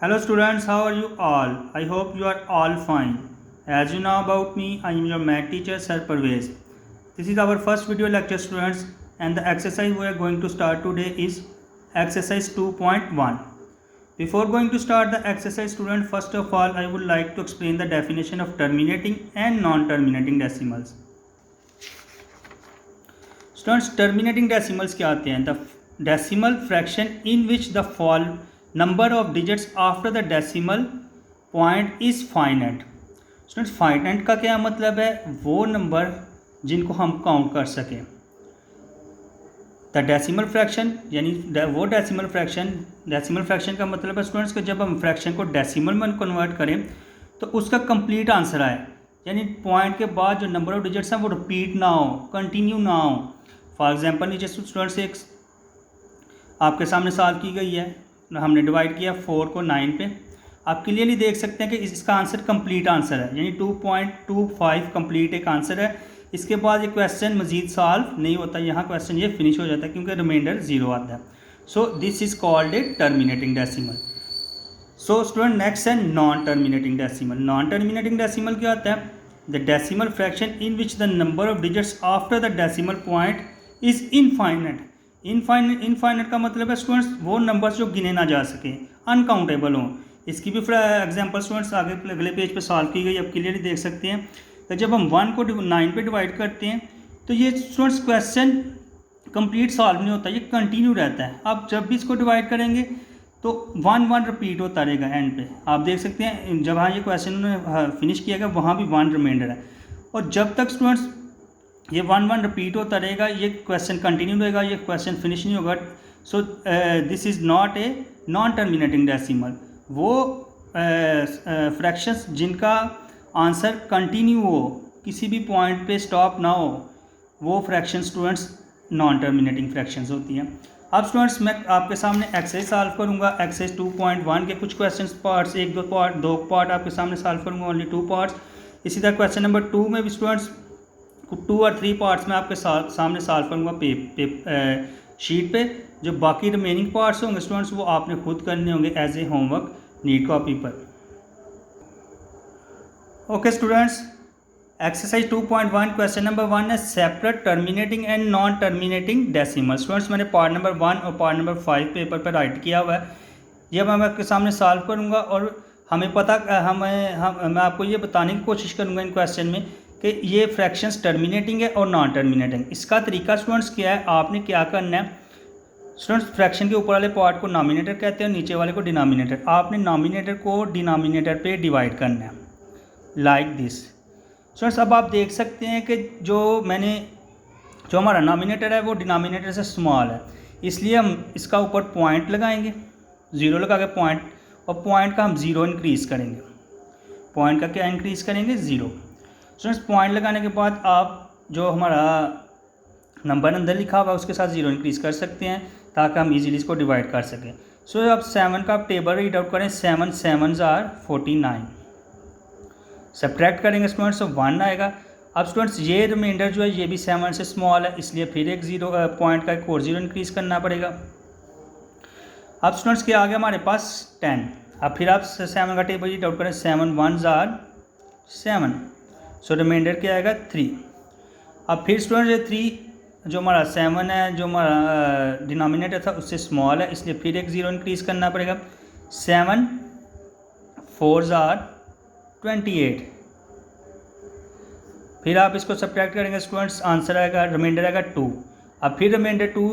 Hello students, how are you all? I hope you are all fine. As you know about me, I am your math teacher Sir Parvez. This is our first video lecture students, and the exercise we are going to start today is exercise 2.1. Before going to start the exercise student, first of all I would like to explain the definition of terminating and non-terminating decimals. Students, terminating decimals क्या आते हैं? The decimal fraction in which the number of digits after the decimal point is finite. Students, finite का क्या मतलब है? वो number जिनको हम काउंट कर सकें. द डेसिमल फ्रैक्शन यानी वो डेसिमल फ्रैक्शन का मतलब है स्टूडेंट्स कि जब हम फ्रैक्शन को डेसिमल में कन्वर्ट करें तो उसका कंप्लीट आंसर आए, यानी पॉइंट के बाद जो नंबर ऑफ डिजिट्स हैं वो रिपीट ना हो, कंटिन्यू ना हो. फॉर एग्जांपल नीचे स्टूडेंट्स एक आपके सामने सॉल्व की गई है, हमने डिवाइड किया 4 को 9 पे. आप क्लियरली देख सकते हैं कि इसका आंसर कंप्लीट आंसर है, यानी 2.25 कंप्लीट एक आंसर है. इसके बाद ये क्वेश्चन मजीद सॉल्व नहीं होता, यहाँ क्वेश्चन ये फिनिश हो जाता है क्योंकि रिमाइंडर 0 आता है. So this is called a terminating decimal. So student next है non terminating decimal. Non terminating decimal क्या होता है? The decimal fraction in which the number of digits after the decimal point is infinite. Infinite का मतलब है students वो numbers जो गिने ना जा सकें, अनकाउंटेबल हों. इसकी भी एग्जांपल स्टूडेंट्स आगे अगले पेज पे सॉल्व की गई, अब क्लियरली देख सकते हैं. तो जब हम 1 को 9 पे डिवाइड करते हैं तो ये स्टूडेंट्स क्वेश्चन कंप्लीट सॉल्व नहीं होता, ये कंटिन्यू रहता है. आप जब भी इसको डिवाइड करेंगे तो 1 रिपीट होता रहेगा एंड पे. आप देख सकते हैं जब ये क्वेश्चन उन्होंने फिनिश किया गया वहाँ भी 1 रिमाइंडर है, और जब तक स्टूडेंट्स ये 1 रिपीट होता रहेगा ये क्वेश्चन कंटिन्यू रहेगा, ये क्वेश्चन फिनिश नहीं होगा. So this is not a non terminating decimal. वो फ्रैक्शंस जिनका आंसर कंटिन्यू हो, किसी भी पॉइंट पे स्टॉप ना हो, वो fraction students non terminating fractions होती हैं. अब स्टूडेंट्स मैं आपके सामने एक्सरसाइज सॉल्व करूंगा. एक्सरसाइज 2.1 के कुछ क्वेश्चंस पार्ट्स, दो पार्ट आपके सामने सॉल्व करूंगा, ओनली 2 पार्ट्स. इसी तरह क्वेश्चन नंबर 2 में भी स्टूडेंट्स 2 और 3 पार्ट्स में आपके सामने सॉल्व करूँगा शीट पे. जो बाकी रिमेनिंग पार्ट्स होंगे स्टूडेंट्स वो आपने खुद करने होंगे as a homework neat copy पर. Okay students, exercise 2.1 question number 1 है separate terminating and non terminating decimal. Students मैंने पार्ट नंबर 1 और पार्ट नंबर 5 पेपर पर राइट किया हुआ है. ये मैं आपके सामने सॉल्व करूँगा और हमें पता मैं आपको ये बताने की कोशिश करूँगा इन क्वेश्चन में कि ये फ्रैक्शंस टर्मिनेटिंग है और नॉन टर्मिनेटिंग. इसका तरीका स्टूडेंट्स क्या है, आपने क्या करना है स्टूडेंट्स, फ्रैक्शन के ऊपर वाले पार्ट को नॉमिनेटर कहते हैं और नीचे वाले को डिनोमिनेटर. आपने नॉमिनेटर को डिनोमिनेटर पे डिवाइड करना है लाइक दिस. स्टूडेंट्स अब आप देख सकते हैं कि जो हमारा नॉमिनेटर है वो डिनोमिनेटर से स्मॉल है, इसलिए हम इसका ऊपर पॉइंट लगाएंगे, 0 लगा के पॉइंट, और पॉइंट का हम 0 इंक्रीज़ करेंगे. पॉइंट का क्या इंक्रीज़ करेंगे? 0. स्टूडेंट्स पॉइंट लगाने के बाद आप जो हमारा नंबर अंदर लिखा हुआ है उसके साथ 0 इंक्रीज़ कर सकते हैं ताकि हम इजीली इसको डिवाइड कर सकें. सो अब 7 का आप टेबल रीड आउट करें, 7 7s आर 49. सब्ट्रैक्ट करेंगे स्टूडेंट्स तो 1 आएगा. अब स्टूडेंट्स ये रिमाइंडर जो है ये भी 7 से स्मॉल है, इसलिए फिर एक 0 पॉइंट का एक और 0 इंक्रीज़ करना पड़ेगा. अब स्टूडेंट्स क्या आ गया हमारे पास 10. अब फिर आप 7 का टेबल रीड आउट करें, 7 1s आर 7. सो रिमाइंडर क्या आएगा? 3. अब फिर स्टूडेंट्स ये 3 जो हमारा 7 है जो हमारा डिनोमिनेटर था उससे स्मॉल है, इसलिए फिर एक 0 इंक्रीज़ करना पड़ेगा. 7 4s आर 28. फिर आप इसको सब्ट्रैक्ट करेंगे स्टूडेंट्स, आंसर आएगा, रिमाइंडर आएगा 2. अब फिर रिमाइंडर 2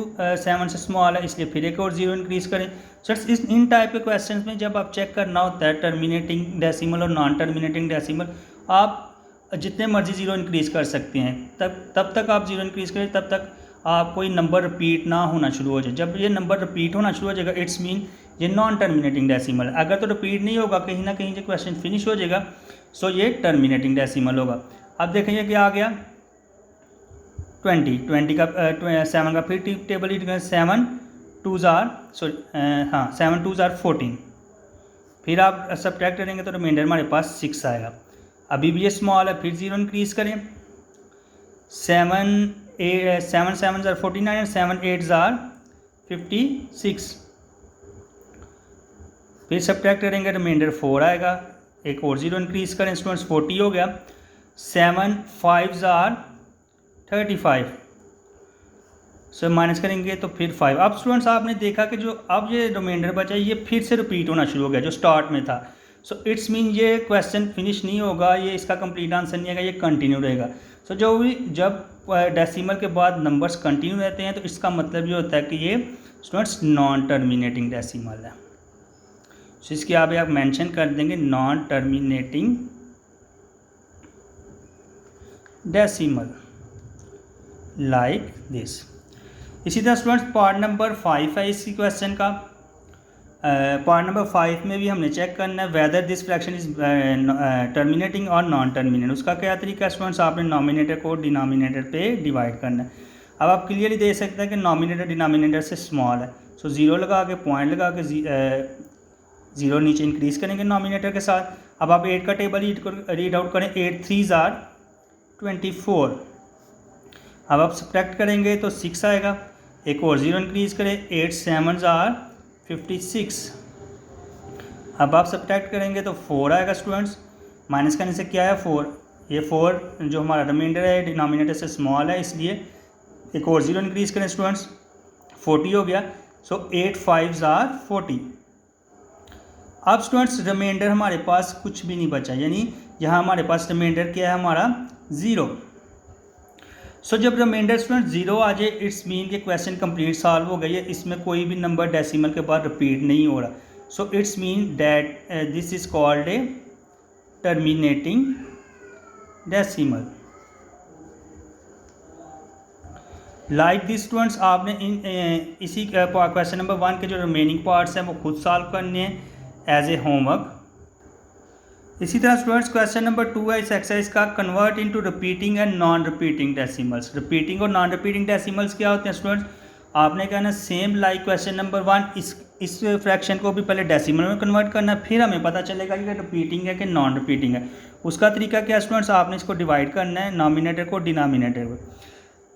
7 से स्मॉल है, इसलिए फिर एक और 0 इंक्रीज़ करें. सर इन टाइप के क्वेश्चंस में जब आप चेक करना होता है टर्मिनेटिंग डेसिमल और नॉन टर्मिनेटिंग डेसिमल, आप जितने मर्जी 0 इंक्रीज़ कर सकते हैं. तब तक आप 0 इंक्रीज़ करें तब तक आप कोई नंबर रिपीट ना होना शुरू हो जाए. जब ये नंबर रिपीट होना शुरू हो जाएगा इट्स मीन ये नॉन टर्मिनेटिंग डेसिमल है. अगर तो रिपीट नहीं होगा, कहीं ना कहीं ये क्वेश्चन फिनिश हो जाएगा, सो ये टर्मिनेटिंग डेसिमल होगा. अब देखेंगे क्या आ गया 20 का 7 का फिर टेबल रीड करें, 7 2s आर 14. फिर आप सब्ट्रैक्ट करेंगे तो रिमाइंडर हमारे पास 6 आएगा. अभी भी ये स्मॉल है, फिर 0 इंक्रीज़ करें, 7 7s are 49 and 7 8s are 56. फिर सब्ट्रैक्ट करेंगे, रिमाइंडर 4 आएगा, एक और 0 इंक्रीज़ करें स्टूडेंट्स, 40 हो गया। 7 5 आर 35, सो माइनस करेंगे तो फिर 5। अब स्टूडेंट्स आपने देखा कि जो अब ये रिमाइंडर बचा ये फिर से रिपीट होना शुरू हो गया जो स्टार्ट में था। सो इट्स मीन ये क्वेश्चन फिनिश नहीं होगा, ये इसका कंप्लीट आंसर नहीं आएगा, ये कंटिन्यू रहेगा। सो जो भी जब डेसिमल के बाद नंबर्स कंटिन्यू रहते हैं तो इसका मतलब ये होता है कि ये स्टूडेंट्स नॉन टर्मिनेटिंग डेसिमल है। सो इसके आगे आप मेंशन कर देंगे non terminating decimal like this. इसी तरह स्टूडेंट्स पार्ट नंबर 5 है इसी क्वेश्चन का। पार्ट नंबर 5 में भी हमने चेक करना है whether this fraction is terminating और नॉन टर्मिनेट। उसका क्या तरीका है स्टूडेंट्स, आपने नॉमिनेटर को डिनोमिनेटर पे डिवाइड करना है। अब आप क्लियरली देख सकते हैं कि नॉमिनेटर डिनोमिनेटर से स्मॉल है, सो 0 लगा के पॉइंट लगा के 0 नीचे इंक्रीज़ करेंगे नॉमिनेटर के साथ। अब आप 8 का टेबल रीड आउट करें, 8 3 आर 24। अब आप सब्ट्रैक्ट करेंगे तो 6 आएगा, एक और 0 इंक्रीज़ करें, 8 7 आर 56। अब आप सब्ट्रैक्ट करेंगे तो 4 आएगा स्टूडेंट्स, माइनस करने से क्या है 4, ये 4 जो हमारा रिमाइंडर है डिनोमिनेटर से स्मॉल है इसलिए एक और 0 इंक्रीज़ करें स्टूडेंट्स, 40 हो गया। सो 8 5 आर 40। अब स्टूडेंट्स रिमाइंडर हमारे पास कुछ भी नहीं बचा, यानी यहाँ हमारे पास रिमाइंडर क्या है हमारा 0। सो जब रिमाइंडर स्टूडेंट 0 आ जाए इट्स मीन कि क्वेश्चन कंप्लीट सॉल्व हो गई है, इसमें कोई भी नंबर डेसिमल के बाद रिपीट नहीं हो रहा। So it's mean that this is called a terminating decimal like this. Students आपने इसी क्वेश्चन नंबर 1 के जो रिमेनिंग पार्ट्स हैं वो खुद सॉल्व करने हैं एज ए होमवर्क। इसी तरह स्टूडेंट्स क्वेश्चन नंबर 2 है इस एक्सरसाइज का, convert into repeating and non repeating decimals. Repeating और नॉन रिपीटिंग डेसिमल्स क्या होते हैं स्टूडेंट्स, आपने कहना सेम लाइक क्वेश्चन नंबर 1 इस फ्रैक्शन को भी पहले डेसिमल में कन्वर्ट करना है, फिर हमें पता चलेगा कि रिपीटिंग है कि नॉन रिपीटिंग है। उसका तरीका क्या है स्टूडेंट्स, आपने इसको डिवाइड करना है नॉमिनेटर को डिनोमिनेटर को।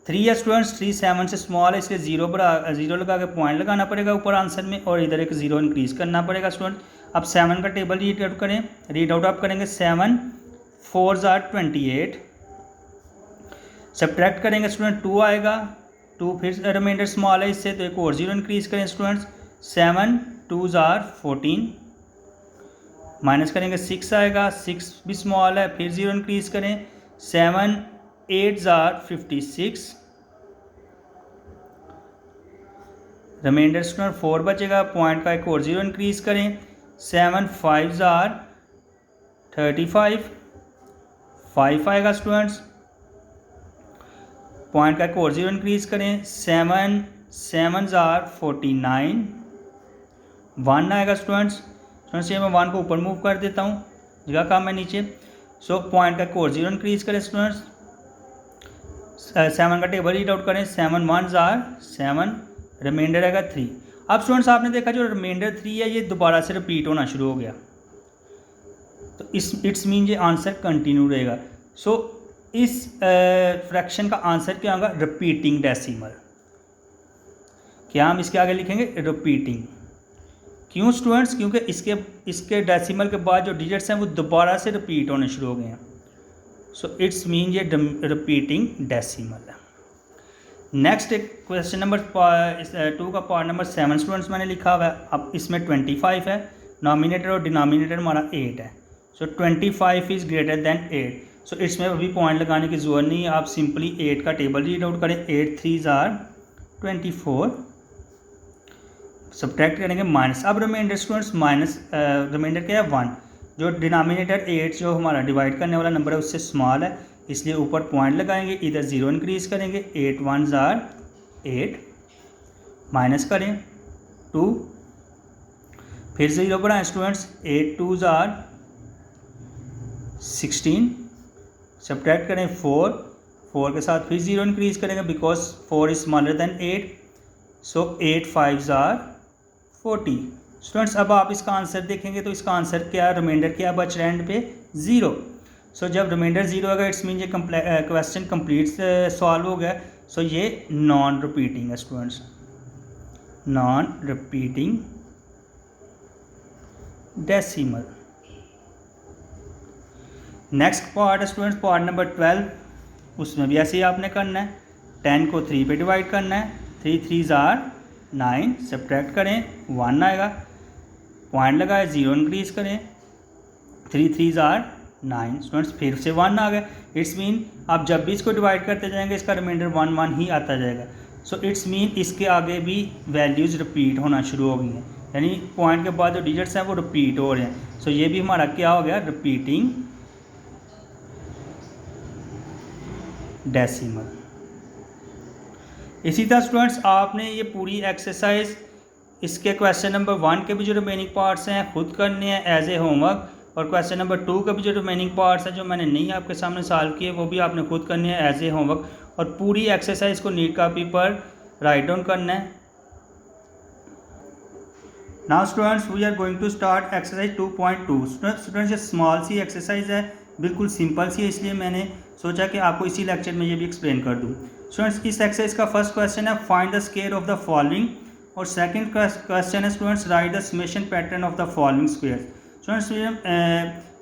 3 है स्टूडेंट्स, 3 7 से स्मॉल है इसलिए 0 लगा के पॉइंट लगाना पड़ेगा ऊपर आंसर में और इधर एक 0 इंक्रीज़ करना पड़ेगा स्टूडेंट। अब 7 का टेबल रीड आउट आप करेंगे, 7 4 आर 28। सब्ट्रैक्ट करेंगे स्टूडेंट 2 आएगा, 2 फिर रिमाइंडर स्मॉल है इससे तो एक और 0 इंक्रीज़ करें स्टूडेंट्स, 7 2 आर 14। माइनस करेंगे 6 आएगा, 6 भी स्मॉल है फिर 0 इंक्रीज़ करें, 7 8 आर 56। रिमाइंडर स्टूडेंट 4 बचेगा, पॉइंट का एक और 0 इंक्रीज़ करें, 7 5 आर 35। 5 आएगा स्टूडेंट्स, पॉइंट का एक और 0 इंक्रीज़ करें, 7 7 आर 49। 1 आएगा स्टूडेंट्स ये मैं 1 को ऊपर मूव कर देता हूँ, जगह कम है नीचे। सो पॉइंट का एक और 0 इंक्रीज़ करें स्टूडेंट्स, 7 का टेबल रीड आउट करें, 7 1 आर 7, रिमाइंडर आएगा 3। अब स्टूडेंट्स आपने देखा जो रिमाइंडर 3 है ये दोबारा से रिपीट होना शुरू हो गया, तो इट्स मीन ये आंसर कंटिन्यू रहेगा। सो इस फ्रैक्शन का आंसर क्या होगा, रिपीटिंग डेसिमल। क्या हम इसके आगे लिखेंगे रिपीटिंग, क्यों स्टूडेंट्स, क्योंकि इसके डेसिमल के बाद जो डिजिट्स हैं वो दोबारा से रिपीट होने शुरू हो गए हैं। सो इट्स मीन ये रिपीटिंग डेसिमल है। नेक्स्ट एक क्वेश्चन नंबर 2 का पार्ट नंबर 7 स्टूडेंट्स मैंने लिखा हुआ है। अब इसमें 25 है, नॉमिनेटर और डिनोमिनेटर हमारा 8 है। सो 25 इज़ ग्रेटर दैन 8। सो इसमें अभी पॉइंट लगाने की ज़रूरत नहीं है, आप सिंपली 8 का टेबल रीड आउट करें, 8 3 आर 24। सब्ट्रैक्ट करेंगे माइनस, अब रिमाइंडर स्टूडेंट्स माइनस रिमाइंडर क्या है 1, जो डिनोमिनेटर 8 जो हमारा डिवाइड करने वाला नंबर है उससे स्मॉल है इसलिए ऊपर पॉइंट लगाएंगे, इधर 0 इंक्रीज़ करेंगे, 8 1 आर 8, माइनस करें 2, फिर 0 बढ़ाएं स्टूडेंट्स, 8 2 आर 16। सब्ट्रैक्ट करें 4 के साथ फिर 0 इंक्रीज़ करेंगे because 4 is smaller than 8। So 8 5 are 40। Students अब आप इसका आंसर देखेंगे तो इसका आंसर क्या, रिमाइंडर क्या बच रहा है एंड पे 0। सो जब रिमाइंडर 0 होगा इट्स मीन ये क्वेश्चन कंप्लीट सॉल्व हो गया। सो ये नॉन रिपीटिंग है students, non repeating decimal. Next part है स्टूडेंट्स पार्ट नंबर 12, उसमें भी ऐसे ही आपने करना है। 10 को 3 पे डिवाइड करना है, 3 3 जार 9, सब्ट्रैक्ट करें 1 आएगा, पॉइंट लगाए 0 इंक्रीज करें, 3 3 जार 9 स्टूडेंट्स फिर से 1 आ गया। इट्स मीन आप जब भी इसको डिवाइड करते जाएंगे इसका रिमाइंडर 1 1 ही आता जाएगा। सो इट्स मीन इसके आगे भी वैल्यूज़ रिपीट होना शुरू हो गई हैं, यानी पॉइंट के बाद जो डिजिट्स हैं वो रिपीट हो रहे हैं। सो ये भी हमारा क्या हो गया, रिपीटिंग डेसिमल। इसी तरह स्टूडेंट्स आपने ये पूरी एक्सरसाइज इसके क्वेश्चन नंबर 1 के भी जो रिमेनिंग पार्ट्स हैं खुद करने हैं एज ए होमवर्क, और क्वेश्चन नंबर 2 के भी जो रिमेनिंग पार्ट्स हैं जो मैंने नहीं आपके सामने सॉल्व किए वो भी आपने खुद करने हैं एज ए होमवर्क, और पूरी एक्सरसाइज को नीट कॉपी पर राइट डाउन करना है। Now students we are going to start exercise 2.2। Students ये स्मॉल सी एक्सरसाइज है, बिल्कुल सिंपल सी है, इसलिए मैंने सोचा कि आपको इसी लेक्चर में ये भी एक्सप्लेन कर दूँ। स्टूडेंट्स इस एक्सरसाइज का फर्स्ट क्वेश्चन है find the square of the following, और सेकंड क्वेश्चन है students right the summation pattern of the following square. Students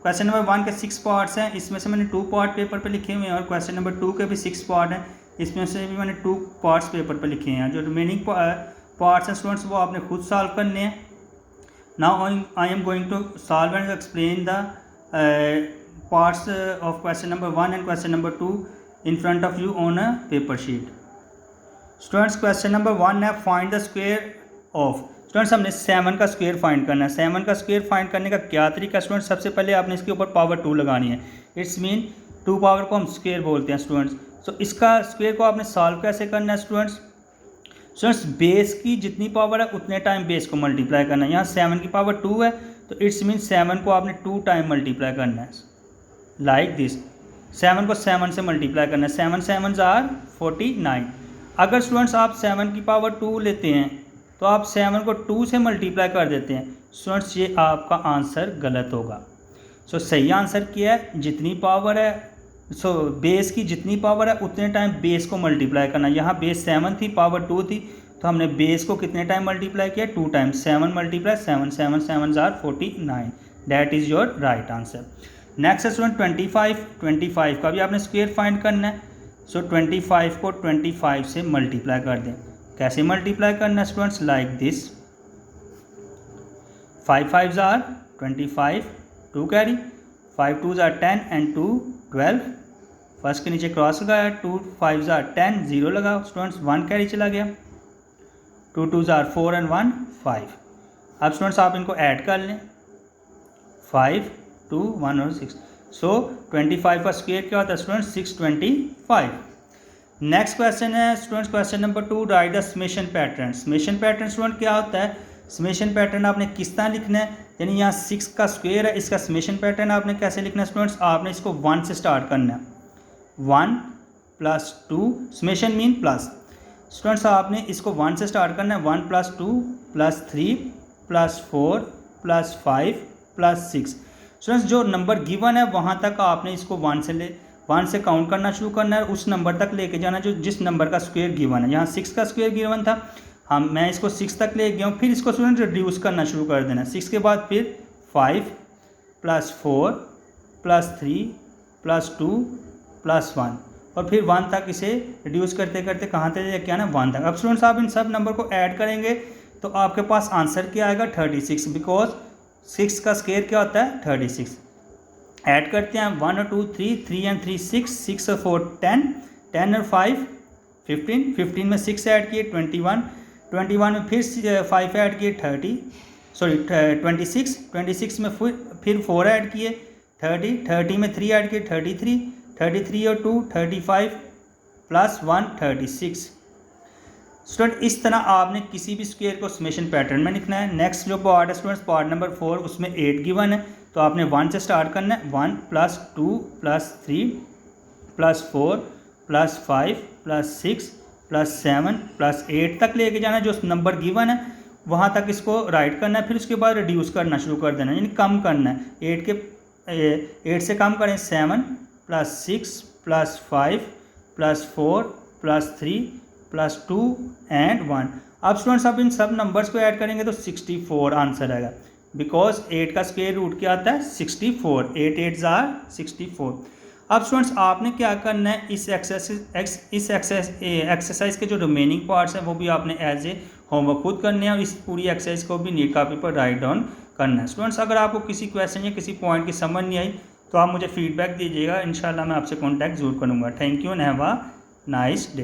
question number 1 के 6 पार्ट्स हैं, इसमें से मैंने 2 पार्ट पेपर पे लिखे हुए हैं, और क्वेश्चन नंबर 2 के भी 6 पार्ट हैं, इसमें से भी मैंने 2 पार्ट्स पेपर पे लिखे हैं। जो रिमेनिंग पार्ट्स हैं स्टूडेंट्स वो आपने खुद सॉल्व करने हैं। Now I am going to solve and explain the parts of question number 1 and question number 2 in front of you on a paper sheet. Students question number 1 है find the square of। Students हमने 7 का square find करना है। 7 का square find करने का क्या तरीका स्टूडेंट्स, सबसे पहले आपने इसके ऊपर पावर 2 लगानी है। इट्स मीन 2 पावर को हम स्क्वायर बोलते हैं स्टूडेंट्स। सो इसका स्क्वायर को आपने सॉल्व कैसे करना है स्टूडेंट्स, बेस की जितनी पावर है उतने टाइम बेस को मल्टीप्लाई करना है। यहाँ 7 की पावर 2 है तो इट्स मीन 7 को आपने 2 टाइम मल्टीप्लाई करना है लाइक दिस। 7 को 7 से मल्टीप्लाई करना है, 7 7 जार 49। अगर स्टूडेंट्स आप 7 की पावर 2 लेते हैं तो आप 7 को 2 से मल्टीप्लाई कर देते हैं स्टूडेंट्स, ये आपका आंसर गलत होगा। सो सही आंसर क्या है, जितनी पावर है बेस की जितनी पावर है उतने टाइम बेस को मल्टीप्लाई करना। यहाँ बेस 7 थी पावर 2 थी तो हमने बेस को कितने टाइम मल्टीप्लाई किया, 2 time. 7 multiply 7 7 7 jar 49, that is your right answer. Next है स्टूडेंट 25 का भी आपने स्क्वायर फाइंड करना है। सो 25 को 25 से मल्टीप्लाई कर दें। कैसे मल्टीप्लाई करना है students, like this. 5 5 jar 25, 2 carry, 5 2 jar 10 and 2 12। First के नीचे क्रॉस लगाया, 2 5 जार 10, 0 लगा स्टूडेंट्स, 1 कैरी चला गया। 2 2 जार 4 एंड 1 5। अब स्टूडेंट्स आप इनको ऐड कर लें, 5 2 1 और 6। सो 25 का स्क्वायर क्या होता है स्टूडेंट्स, 625। नेक्स्ट क्वेश्चन है students question number 2 right the summation pattern. Summation pattern student क्या होता है, समेशन पैटर्न आपने किस तरह लिखना है, यानी यहाँ 6 का स्क्वायर है, इसका समेशन पैटर्न आपने कैसे लिखना है स्टूडेंट्स, आपने इसको 1 से स्टार्ट करना है। 1 + 2 समेशन मीन प्लस। स्टूडेंट्स आपने इसको 1 से स्टार्ट करना है, 1 + 2 + 3 + 4 + 5 + 6। स्टूडेंट्स जो नंबर गिवन है वहाँ तक आपने इसको 1 से काउंट करना शुरू करना है, उस नंबर तक लेके जाना जो जिस नंबर का स्क्वायर गिवन है। यहाँ 6 का स्क्वायर गिवन था, मैं इसको 6 तक ले गया हूँ, फिर इसको स्टूडेंट रिड्यूस करना शुरू कर देना। 6 के बाद फिर 5 + 4 + 3 + 2 + 1, और फिर 1 तक इसे रिड्यूस करते करते कहाँ तक लेके आना, 1 तक। अब स्टूडेंट्स आप इन सब नंबर को ऐड करेंगे तो आपके पास आंसर क्या आएगा, 36, बिकॉज 6 का स्क्वायर क्या होता है, 36। ऐड करते हैं 1 और 2 3, 3 and 3 6, 6 और 4 10, 10 और 5 15, 15 में 6 ऐड किए 21, 21 में फिर 5 ऐड किए 26, 26 में फिर 4 ऐड किए 30, 30 में 3 ऐड किए 33, 33 और 2 35 + 1 36। स्टूडेंट इस तरह आपने किसी भी स्क्वायर को समेशन पैटर्न में लिखना है। नेक्स्ट जो पार्ट है स्टूडेंट्स पार्ट नंबर 4, उसमें 8 गिवन है तो आपने 1 से स्टार्ट करना है। 1 + 2 + 3 + 4 + 5 + 6 + 7 + 8 तक लेके जाना है। जो नंबर गिवन है वहाँ तक इसको राइट करना है, फिर उसके बाद रिड्यूस करना शुरू कर देना, यानी कम करना है। 8 से कम करें 7 + 6 + 5 + 4 + 3 + 2 and 1। अब स्टूडेंट्स आप इन सब नंबर्स को ऐड करेंगे तो 64 आंसर आएगा। बिकॉज 8 का स्क्वायर रूट क्या आता है 64, 8 8 आर 64। अब स्टूडेंट्स आपने क्या करना है, इस एक्सरसाइज के जो रिमेनिंग पार्ट्स हैं वो भी आपने एज ए होमवर्क खुद करने हैं और इस पूरी एक्सरसाइज को भी नीट कॉपी पर राइट डाउन करना है। स्टूडेंट्स अगर आपको किसी क्वेश्चन या किसी पॉइंट की समझ नहीं आई तो आप मुझे फीडबैक दीजिएगा, इंशाल्लाह मैं आपसे कॉन्टैक्ट जरूर करूँगा। Thank you and have a nice day.